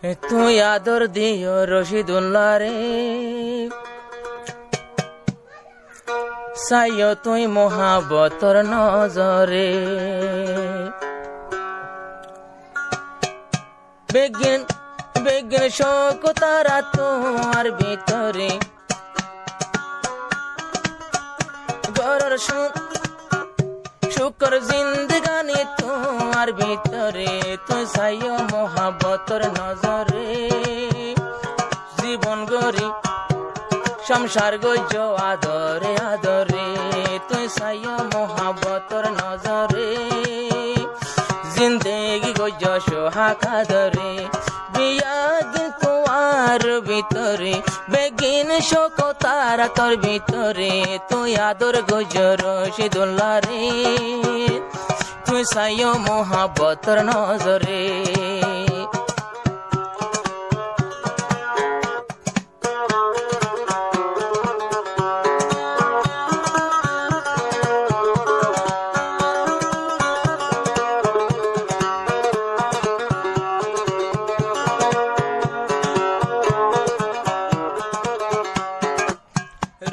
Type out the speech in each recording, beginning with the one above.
তুই আদর দিও রশিদুল্লাহ রে, চাইও তুই মোহাবতর নজরে। বেগিন বেগিন শোক তারা তোমার ভিতরে, গরর শুকর জিন্দগানি তোমার ভিতরে, তুই চাইও মোহাবতর নজরে। জীবন গরি সংসার গজ আদরে আদরে, তুই চাইও মোহাবতর নজরে। জিন্দেগি গজ সোহাগ আদরে, বিয়া দিন তোমার ভিতরে, বেগিন শোক তারা তোর ভিতরে, তুই আদর গজ রশিদুল্লাহ রে, তুই চাইও মোহাবতর নজরে।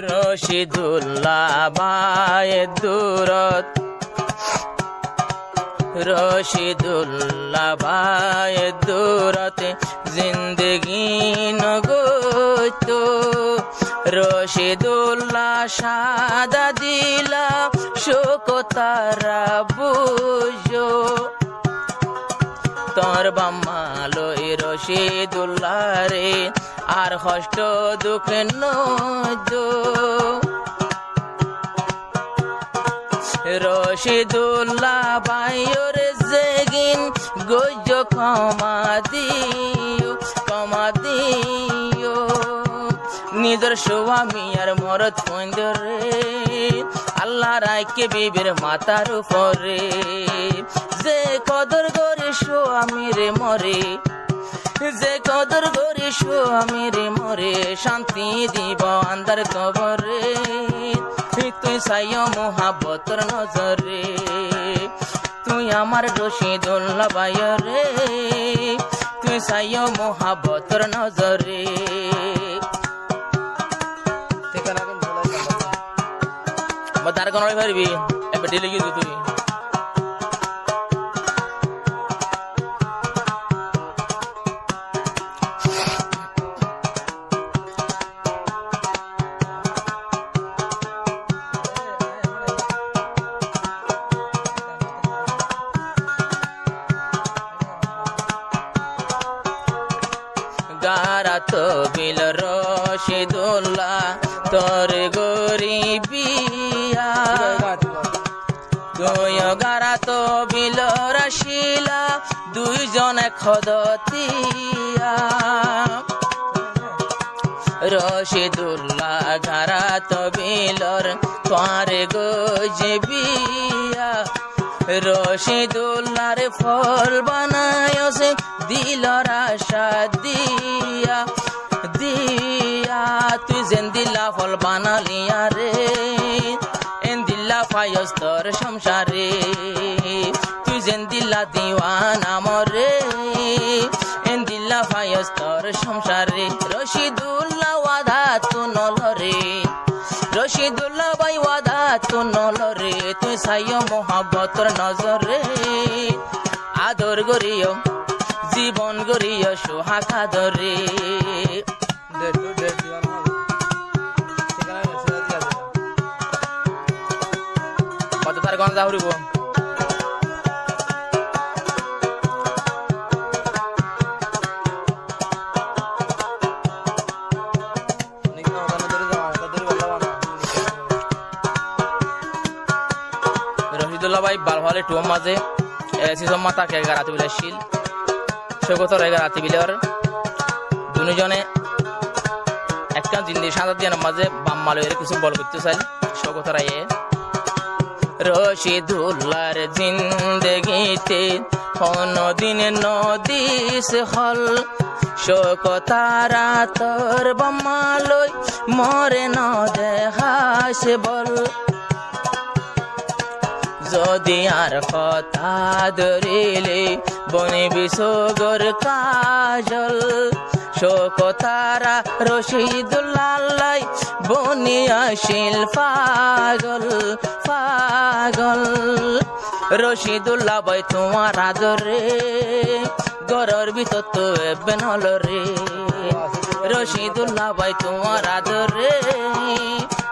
রশিদুল্লাহ বায়ে দূরত, রশিদুল্লাহ বায়ে দূরতে জিন্দগি নগত। রশিদুল্লাহ সাদা দিলা শোক তারা বুঝো, তোর বাম্মালো রশিদুল্লাহ রে, আর কষ্ট দুঃখ নজ। রশিদুল্লাহ বাইর জেগিন গজ ক্ষমা দিও, ক্ষমা দিও। নিজের স্বামী আর মরদ পন্দরে, আল্লাহ রায়কে বিবির মাথার উপরে, যে কদর করে স্বামী রে মরে, যে কদর করে স্বামী রে মরে, শান্তি দিব আন্দার কবরে। তুই চাইও মোহাবতর নজরে, তুই আমার রশিদুল্লাহ বাইরে রে, তুই চাইও মোহাবতর নজরে। তার কোন পারবি এবার দিলে কিন্তু তুই গারাত বিল রশিদুল্লাহ তোর গরিবিয়া, দুই গারাত বিল রাশিলা দুইজনে খদতিয়া। রশিদুল্লাহ গারাত বিলর তোর গজবিয়া, রশিদুল্লাহর ফল বানায়ছে দিলর আশা দিয়া দিয়া। তুই যেন দিল্লা ফল বানালিয়া রে, এন দিল্লা ফায়স তোর সংসারে, তুই যেন দিল্লা দিওয়ানা মরে, এন দিল্লা ফায়স তোর সংসারে। রশিদুল্লাহ ওয়াদা তু নলরে, রশিদুল্লাহ বাই ওয়াদা তু নলরে, তুই চাইও মোহাবতর নজরে। আদর গরিও জীবন গরিও সোহাগ আদরে। কত তার গঞ্জা হরিব রশিদুল্লাহ ভাই বাল হলে টুম মাঝে সিসম মাতা কে গারাতি বিলে শিল সগতর গারাতি বিলের দুজনে একটা জিন্দি সাদা দিয়ে মাঝে বাম্মালো এর কিছু বল করতে চাই সগতর আয়ে। রশিদুল্লাহর জিন্দেগিতে কোনদিন নদিস হল, শোক তারা তোর বাম্মালই মরে ন দেখাস বল। যদি আর কথা ধরিলে বনিবি সগর কাজল শোকতারা রশিদুল্লাহ বনি আসিল পাগল পাগল রশিদুল্লাহ ভাই তোমার আদরে গরর ভিতর তো বেনল রে রশিদুল্লাহ ভাই তোমার আদরে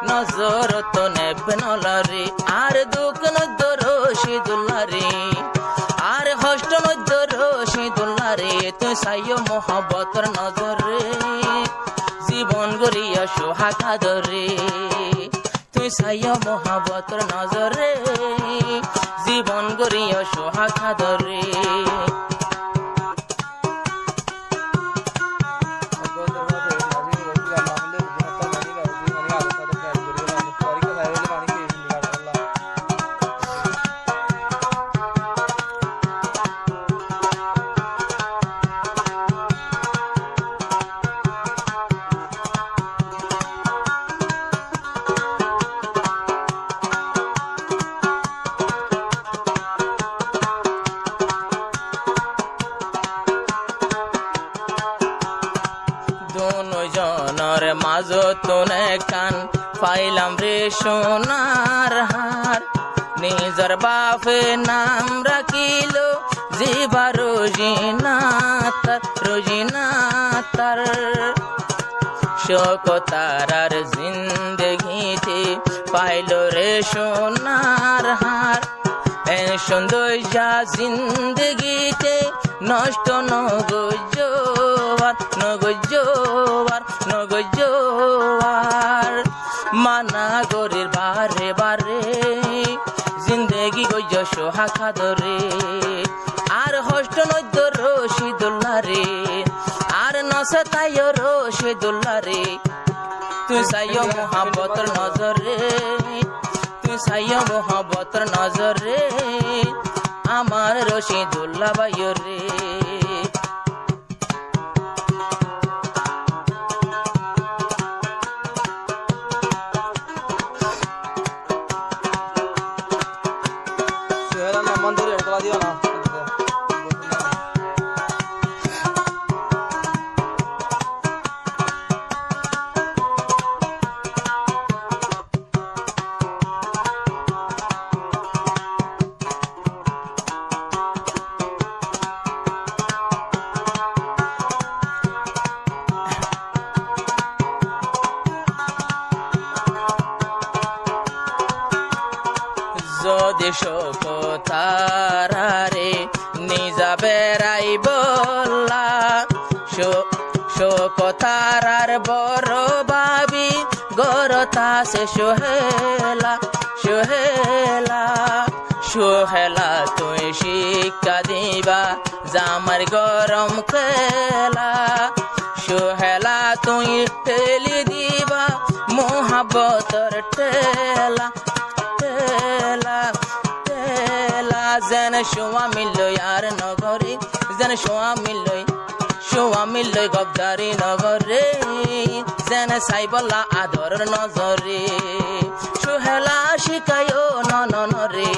নজর তো নেবে নল রে আর দুঃখ নদ্য রশিদুল্লাহ রে আর হষ্ট নদ্য রশিদুল্লাহ রে তুই সাইয় মোহাবতর নজর রে জীবন গড়িয়া সোহাগা ধরে তুই সাইয় মোহাবতর নজর রে জীবন গড়িয়া সোহাগা ধরে জনর মাজতনে কান পাইলাম রে সোনার হার নিজর বাপে নাম রাখিল জিবা রোজিনা তার শোকতারার জিন্দগিতে পাইল রে সোনার হার সৌন্দর্যা জিন্দগিতে নষ্ট নগজোয়ার মানা গরির বারে বারে জিন্দগি গজ সোহাগা ধরে আর হষ্ট নদ্য রশিদুল্লাহ রে আর নসতায় রশিদুল্লাহ রে তুই সাইয় মোহাবতর নজর রে তুই সাইয় মোহাবতর নজর রে আমার রশিদুল্লাহ ভাই রে যদি শোকতারারে নিজা বেড়াই বললা শোকতারার বড় ভাবি গরতা সে সোহেলা তুই শিক্ষা দিবা জামার গরম খেলা সোহেলা তুই ঠেলি দিবা মোহাবতর ঠেলা যেন সোয়া মিলই আর নগরে যেন সোয়া মিলই গবদারি নগরে যেন সাইবলা আদর নজরে সোহেলা শিখায় ননরে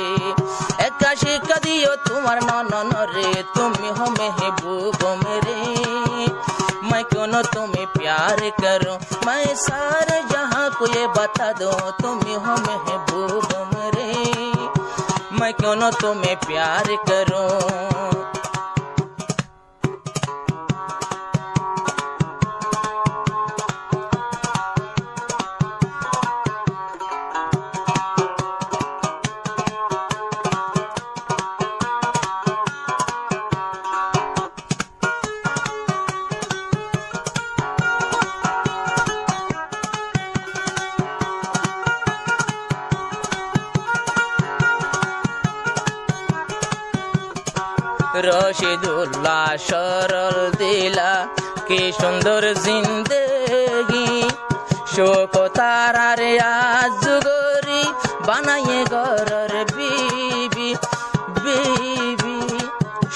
একা শিক্ষা দিও তোমার ননরে তুমি हो महबूब मेरे मैं क्यों न तुम्हें प्यार करूं मैं सारे जहां को ये बता दूं तुम हो महबूब मेरे मैं क्यों न तुम्हें प्यार करूं রশিদুল্লাহ সরল দিলা কি সুন্দর জিন্দেগি শোকতারার আজ গরি বানায়ে ঘরের বিবি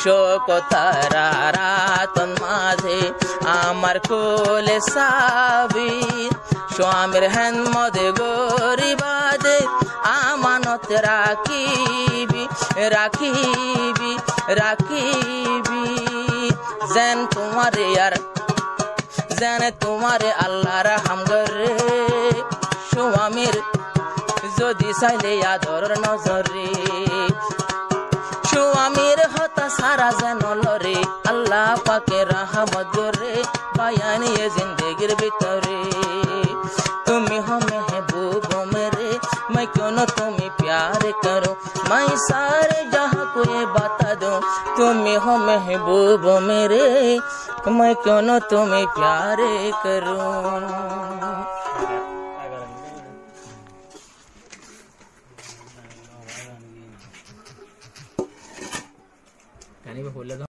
শোকতারার রাতন মাঝে আমার কোলে সাবি স্বামীর হেন মদে গরি বাদে আমানত साथ राखीबी राखीबी राखीबी जेन तुम्हारे यार जेन तुम्हारे আল্লাহর হামগরে স্বামীর যদি চাইলে আদর নজরে স্বামীর হতা সারা যেন লরে আল্লাহ পাকের রহমত গরে বায়ানিয়ে জিন্দেগির ভিতরে তুমি हो महबूब मेरे मैं क्यों न तुम्हें प्यार करूं मैं सारे जहां को ये बता दूं तुम्हें हो महबूब मेरे मैं क्यों न तुम्हें प्यार करूं